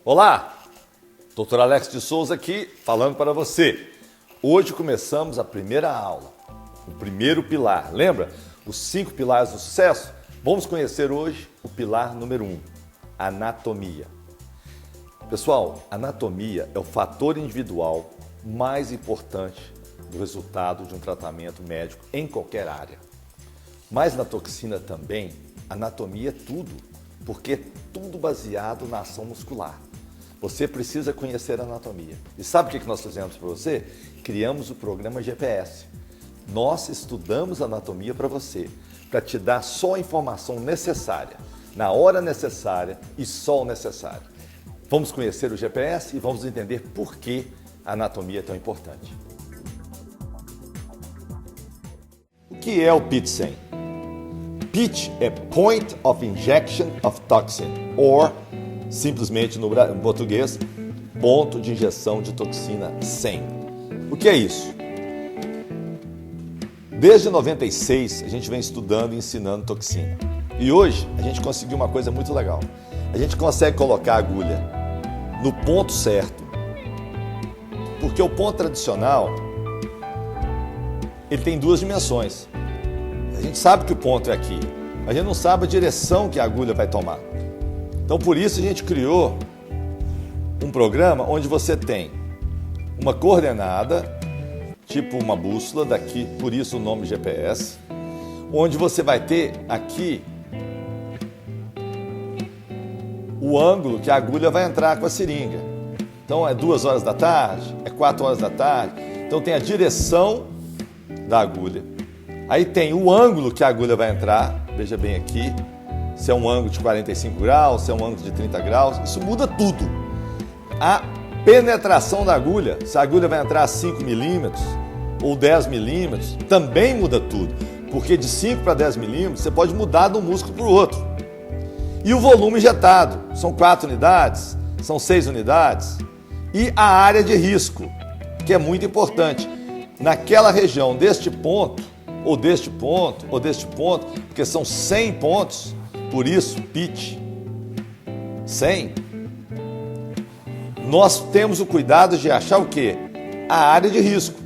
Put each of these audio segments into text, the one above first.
Olá, Dr. Alex de Souza aqui, falando para você. Hoje começamos a primeira aula, o primeiro pilar. Lembra? Os 5 pilares do sucesso? Vamos conhecer hoje o pilar número 1, anatomia. Pessoal, anatomia é o fator individual mais importante do resultado de um tratamento médico em qualquer área. Mas na toxina também, anatomia é tudo, porque é tudo baseado na ação muscular. Você precisa conhecer a anatomia. E sabe o que nós fizemos para você? Criamos o programa GPS. Nós estudamos anatomia para você, para te dar só a informação necessária, na hora necessária e só o necessário. Vamos conhecer o GPS e vamos entender por que a anatomia é tão importante. O que é o PIT-100? PIT é Point of Injection of Toxin, ou simplesmente no português, ponto de injeção de toxina 100. O que é isso? Desde 96 a gente vem estudando e ensinando toxina. E hoje a gente conseguiu uma coisa muito legal. A gente consegue colocar a agulha no ponto certo. Porque o ponto tradicional, ele tem 2 dimensões. A gente sabe que o ponto é aqui, mas a gente não sabe a direção que a agulha vai tomar. Então, por isso, a gente criou um programa onde você tem uma coordenada, tipo uma bússola, daqui, por isso o nome GPS, onde você vai ter aqui o ângulo que a agulha vai entrar com a seringa. Então, é 2 horas da tarde, é 4 horas da tarde. Então, tem a direção da agulha. Aí tem o ângulo que a agulha vai entrar, veja bem aqui, se é um ângulo de 45 graus, se é um ângulo de 30 graus, isso muda tudo. A penetração da agulha, se a agulha vai entrar a 5 milímetros ou 10 milímetros, também muda tudo, porque de 5 para 10 milímetros você pode mudar de um músculo para o outro. E o volume injetado, são 4 unidades, são 6 unidades, e a área de risco, que é muito importante. Naquela região deste ponto, ou deste ponto, ou deste ponto, porque são 100 pontos, por isso, PIT 100, nós temos o cuidado de achar o quê? A área de risco.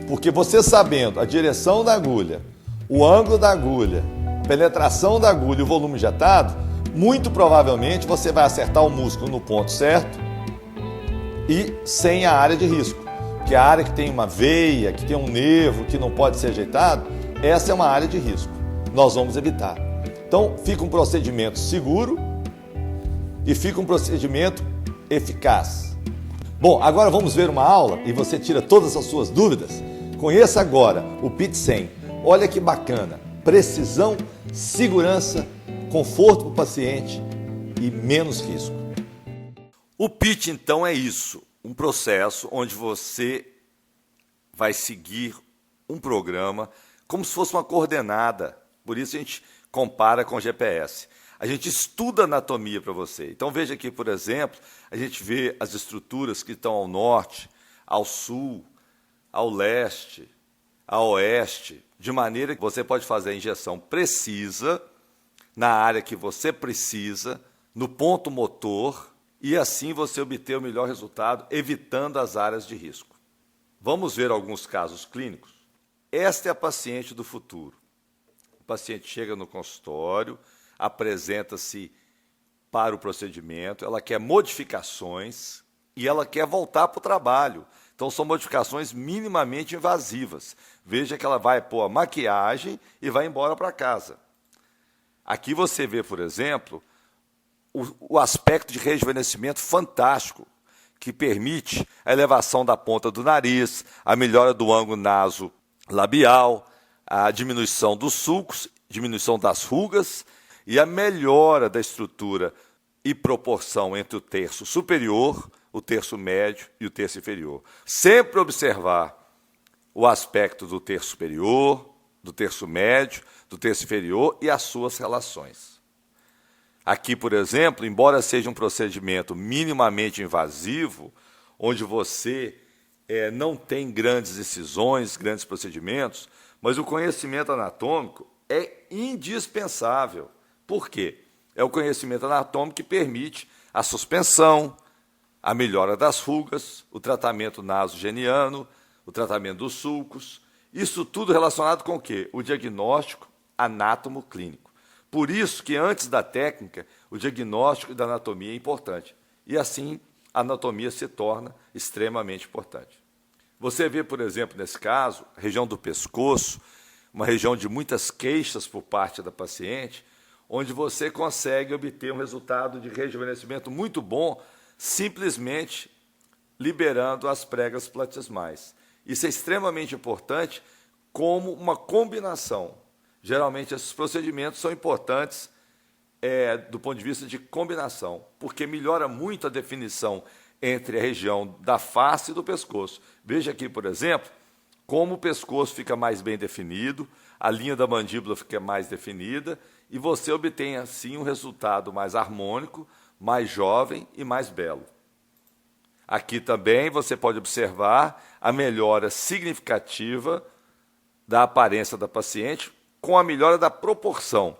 Porque você sabendo a direção da agulha, o ângulo da agulha, a penetração da agulha e o volume injetado, muito provavelmente você vai acertar o músculo no ponto certo e sem a área de risco. Que a área que tem uma veia, que tem um nervo, que não pode ser ajeitado, essa é uma área de risco. Nós vamos evitar. Então, fica um procedimento seguro e fica um procedimento eficaz. Bom, agora vamos ver uma aula e você tira todas as suas dúvidas. Conheça agora o PIT-100. Olha que bacana. Precisão, segurança, conforto para o paciente e menos risco. O PIT, então, é isso. Um processo onde você vai seguir um programa como se fosse uma coordenada. Por isso a gente compara com o GPS. A gente estuda anatomia para você. Então veja aqui, por exemplo, a gente vê as estruturas que estão ao norte, ao sul, ao leste, a oeste, de maneira que você pode fazer a injeção precisa na área que você precisa, no ponto motor, e assim você obter o melhor resultado, evitando as áreas de risco. Vamos ver alguns casos clínicos. Esta é a paciente do futuro. O paciente chega no consultório, apresenta-se para o procedimento, ela quer modificações e ela quer voltar para o trabalho. Então, são modificações minimamente invasivas. Veja que ela vai pôr a maquiagem e vai embora para casa. Aqui você vê, por exemplo, o aspecto de rejuvenescimento fantástico, que permite a elevação da ponta do nariz, a melhora do ângulo naso-labial, a diminuição dos sulcos, diminuição das rugas e a melhora da estrutura e proporção entre o terço superior, o terço médio e o terço inferior. Sempre observar o aspecto do terço superior, do terço médio, do terço inferior e as suas relações. Aqui, por exemplo, embora seja um procedimento minimamente invasivo, onde você não tem grandes incisões, grandes procedimentos, mas o conhecimento anatômico é indispensável. Por quê? É o conhecimento anatômico que permite a suspensão, a melhora das rugas, o tratamento nasogeniano, o tratamento dos sulcos. Isso tudo relacionado com o quê? O diagnóstico anátomo-clínico. Por isso que antes da técnica, o diagnóstico da anatomia é importante. E assim, a anatomia se torna extremamente importante. Você vê, por exemplo, nesse caso, a região do pescoço, uma região de muitas queixas por parte da paciente, onde você consegue obter um resultado de rejuvenescimento muito bom, simplesmente liberando as pregas platismais. Isso é extremamente importante como uma combinação. Geralmente, esses procedimentos são importantes do ponto de vista de combinação, porque melhora muito a definição entre a região da face e do pescoço. Veja aqui, por exemplo, como o pescoço fica mais bem definido, a linha da mandíbula fica mais definida e você obtém, assim, um resultado mais harmônico, mais jovem e mais belo. Aqui também você pode observar a melhora significativa da aparência da paciente com a melhora da proporção.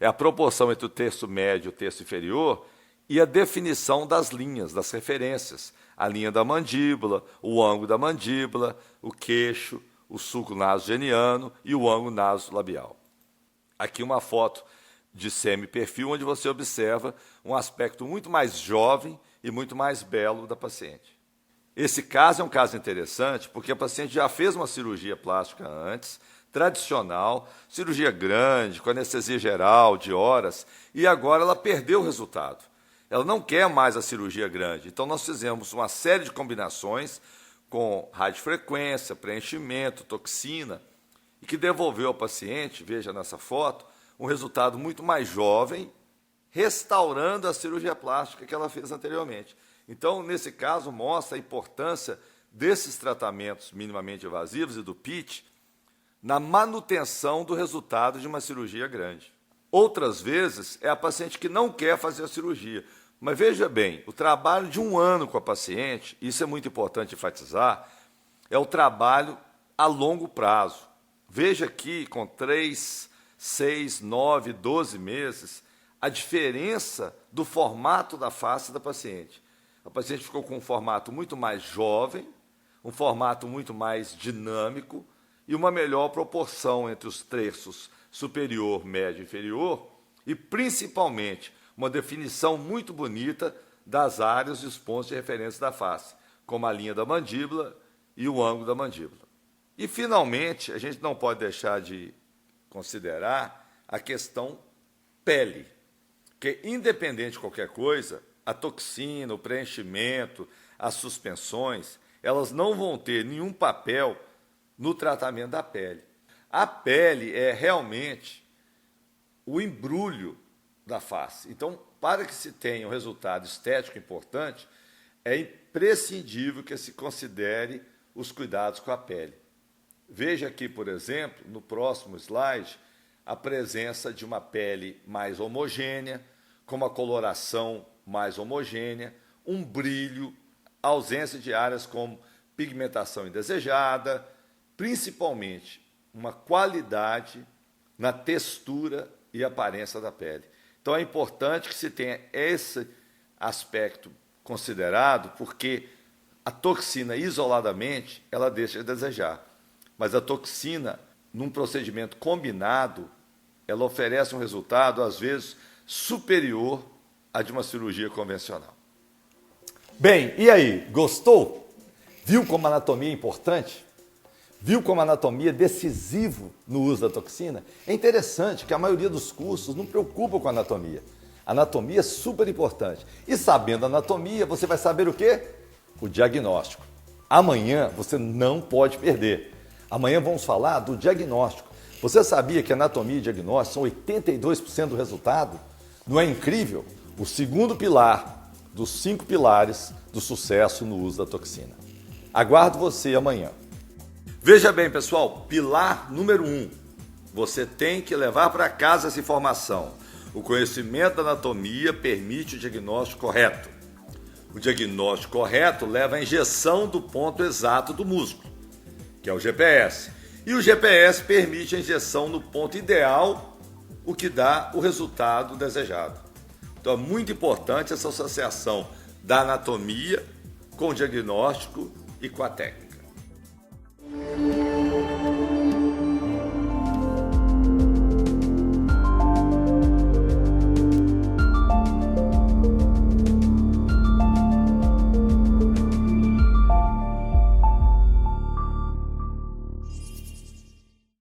É a proporção entre o terço médio e o terço inferior e a definição das linhas, das referências. A linha da mandíbula, o ângulo da mandíbula, o queixo, o sulco nasogeniano e o ângulo nasolabial. Aqui uma foto de semi-perfil, onde você observa um aspecto muito mais jovem e muito mais belo da paciente. Esse caso é um caso interessante porque a paciente já fez uma cirurgia plástica antes, tradicional, cirurgia grande, com anestesia geral, de horas, e agora ela perdeu o resultado. Ela não quer mais a cirurgia grande. Então, nós fizemos uma série de combinações com radiofrequência, preenchimento, toxina, e que devolveu ao paciente, veja nessa foto, um resultado muito mais jovem, restaurando a cirurgia plástica que ela fez anteriormente. Então, nesse caso, mostra a importância desses tratamentos minimamente invasivos e do PIT na manutenção do resultado de uma cirurgia grande. Outras vezes, é a paciente que não quer fazer a cirurgia. Mas veja bem, o trabalho de 1 ano com a paciente, isso é muito importante enfatizar, é o trabalho a longo prazo. Veja aqui, com 3, 6, 9, 12 meses, a diferença do formato da face da paciente. A paciente ficou com um formato muito mais jovem, um formato muito mais dinâmico e uma melhor proporção entre os terços superior, médio e inferior e, principalmente, uma definição muito bonita das áreas e os pontos de referência da face, como a linha da mandíbula e o ângulo da mandíbula. E, finalmente, a gente não pode deixar de considerar a questão pele, que, independente de qualquer coisa, a toxina, o preenchimento, as suspensões, elas não vão ter nenhum papel no tratamento da pele. A pele é realmente o embrulho da face. Então, para que se tenha um resultado estético importante, é imprescindível que se considere os cuidados com a pele. Veja aqui, por exemplo, no próximo slide, a presença de uma pele mais homogênea, com uma coloração mais homogênea, um brilho, ausência de áreas como pigmentação indesejada, principalmente uma qualidade na textura e aparência da pele. Então, é importante que se tenha esse aspecto considerado, porque a toxina, isoladamente, ela deixa a desejar. Mas a toxina, num procedimento combinado, ela oferece um resultado, às vezes, superior à de uma cirurgia convencional. Bem, e aí, gostou? Viu como a anatomia é importante? Viu como a anatomia é decisivo no uso da toxina? É interessante que a maioria dos cursos não preocupa com a anatomia. A anatomia é super importante. E sabendo a anatomia, você vai saber o quê? O diagnóstico. Amanhã você não pode perder. Amanhã vamos falar do diagnóstico. Você sabia que anatomia e diagnóstico são 82% do resultado? Não é incrível? O segundo pilar dos 5 pilares do sucesso no uso da toxina. Aguardo você amanhã. Veja bem, pessoal, pilar número 1. Você tem que levar para casa essa informação. O conhecimento da anatomia permite o diagnóstico correto. O diagnóstico correto leva à injeção do ponto exato do músculo, que é o GPS. E o GPS permite a injeção no ponto ideal, o que dá o resultado desejado. Então é muito importante essa associação da anatomia com o diagnóstico e com a técnica.